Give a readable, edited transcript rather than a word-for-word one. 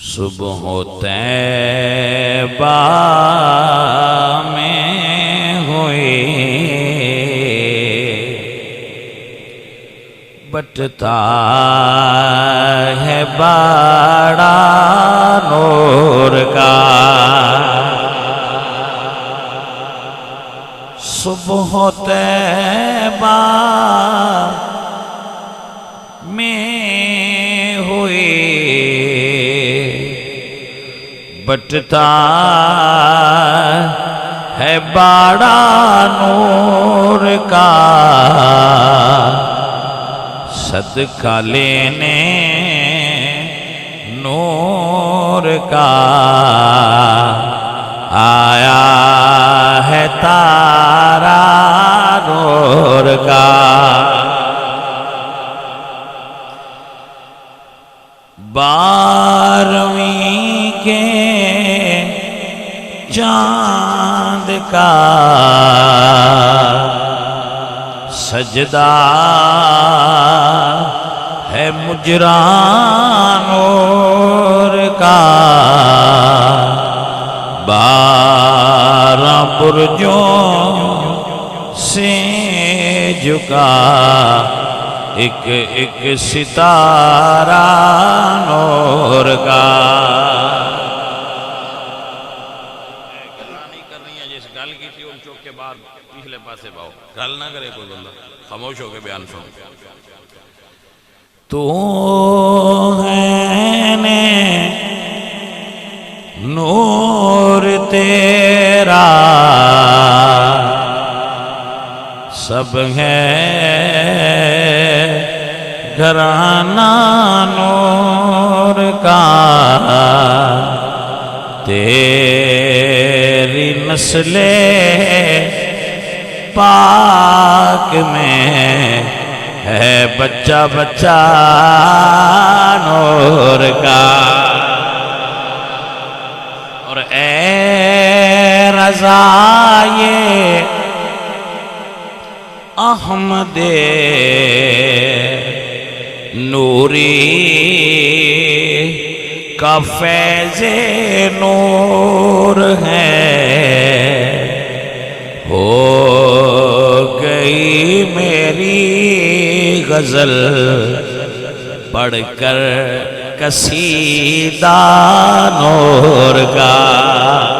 صبح طیبہ میں ہوئی بٹتا ہے بڑا نور کا صبح طیبہ میں ہوئی بٹتا ہے بڑا نور کا صدقہ لینے نور کا آیا ہے تارا نور کا بارہویں کے چاند کا سجدہ ہے مجراں نور کا 12 برجوں سے جھکا ایک ایک ستارہ نور کا گل نہیں کرنی ہے جس گل کی تھی ان چوک کے بعد پچھلے پاسے باؤ گل نہ کرے کوئی بندہ خاموش ہو کے بیان سن تو ہے نور تیرا سب ہے گھرانہ نور کا تیری نسل پاک میں ہے بچہ بچہ نور کا اور اے رضا یہ احمد نوری کا فیض نور ہے ہو گئی میری غزل پڑھ کر قصیدہ نور کا